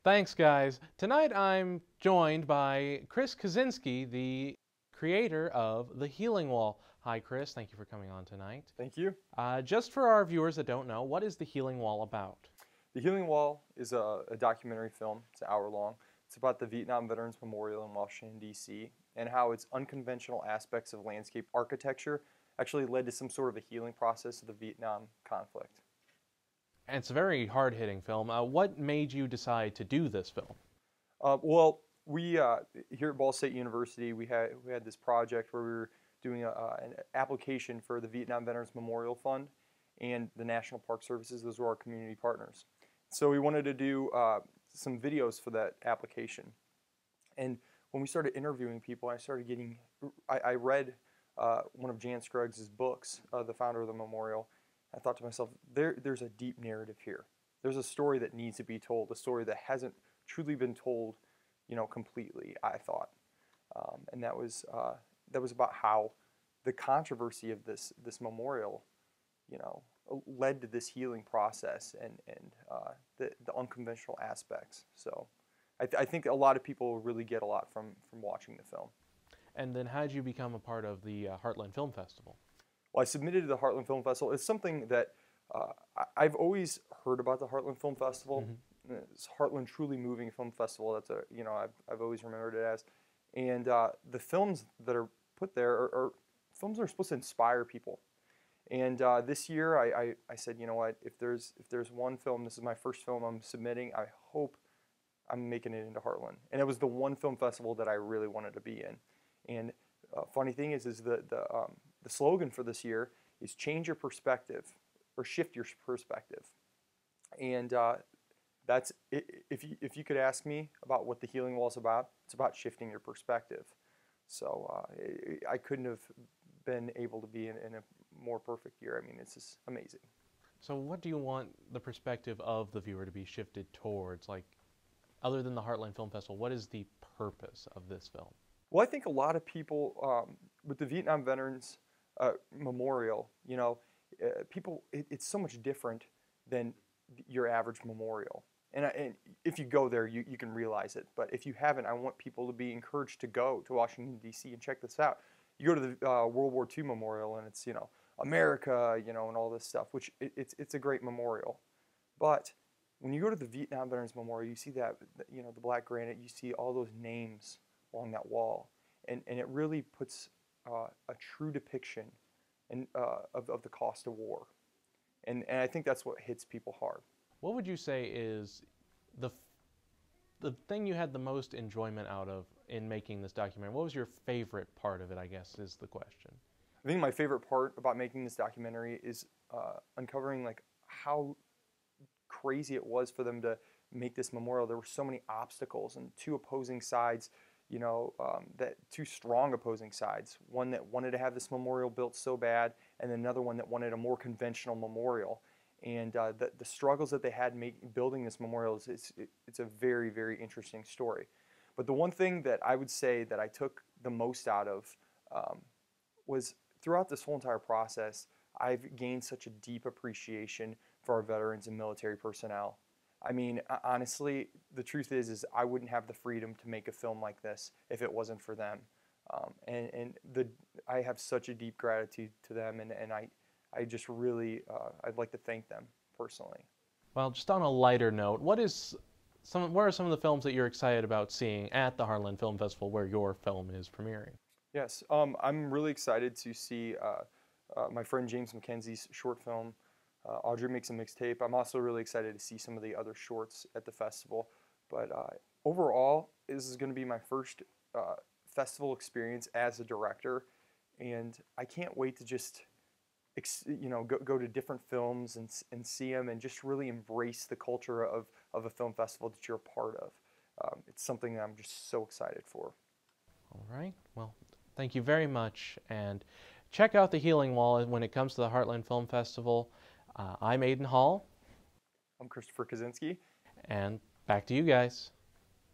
Thanks, guys. Tonight I'm joined by Chris Kosinski, the creator of the Healing Wall. Hi, Chris. Thank you for coming on tonight. Thank you. Just for our viewers that don't know, what is the Healing Wall about? The Healing Wall is a documentary film. It's an hour long. It's about the Vietnam Veterans Memorial in Washington, D.C., and how its unconventional aspects of landscape architecture actually led to some sort of a healing process of the Vietnam conflict. And it's a very hard-hitting film. What made you decide to do this film? We here at Ball State University, we had this project where we were doing an application for the Vietnam Veterans Memorial Fund and the National Park Services. Those were our community partners. So we wanted to do some videos for that application. And when we started interviewing people, I read one of Jan Scruggs' books, the founder of the memorial. I thought to myself, there's a deep narrative here. There's a story that needs to be told, a story that hasn't truly been told, completely, I thought. And that was about how the controversy of this memorial, led to this healing process and the unconventional aspects. So I think a lot of people will really get a lot from watching the film. And then how did you become a part of the Heartland Film Festival? Well, I submitted to the Heartland Film Festival. It's something that I've always heard about the Heartland Film Festival. Mm-hmm. It's Heartland Truly Moving Film Festival. That's I've always remembered it as. And the films that are put there are films that are supposed to inspire people. And this year, I said, you know what? If there's one film, this is my first film I'm submitting. I hope I'm making it into Heartland. And it was the one film festival that I really wanted to be in. And funny thing is the slogan for this year is change your perspective or shift your perspective. And that's if you could ask me about what the Healing Wall is about, it's about shifting your perspective. So I couldn't have been able to be in a more perfect year. I mean, it's just amazing. So what do you want the perspective of the viewer to be shifted towards? Like, other than the Heartland Film Festival, what is the purpose of this film? Well, I think a lot of people, with the Vietnam Veterans Memorial, it's so much different than your average memorial. And if you go there, you can realize it. But if you haven't, I want people to be encouraged to go to Washington, D.C. and check this out. You go to the World War II Memorial, and it's, America, and all this stuff, which it's a great memorial. But when you go to the Vietnam Veterans Memorial, you see that, the black granite, you see all those names along that wall. And it really puts a true depiction of the cost of war. And I think that's what hits people hard. What would you say is the thing you had the most enjoyment out of in making this documentary? What was your favorite part of it, I guess, is the question. I think my favorite part about making this documentary is uncovering how crazy it was for them to make this memorial. There were so many obstacles and two opposing sides, two strong opposing sides. One that wanted to have this memorial built so bad, and another one that wanted a more conventional memorial. And the struggles that they had building this memorial, it's a very, very interesting story. But the one thing that I would say that I took the most out of was throughout this whole entire process, I've gained such a deep appreciation for our veterans and military personnel. I mean, honestly, the truth is I wouldn't have the freedom to make a film like this if it wasn't for them. I have such a deep gratitude to them, and I just really, I'd like to thank them personally. Well, just on a lighter note, what are some of the films that you're excited about seeing at the Harlan Film Festival where your film is premiering? Yes, I'm really excited to see my friend James McKenzie's short film, Audrey Makes a Mixtape. I'm also really excited to see some of the other shorts at the festival. But overall, this is going to be my first festival experience as a director, and I can't wait to just go to different films and see them and just really embrace the culture of a film festival that you're a part of. It's something that I'm just so excited for. All right. Well, thank you very much. And check out the Healing Wall when it comes to the Heartland Film Festival. I'm Aidan Hall. I'm Christopher Kosinski. And back to you guys.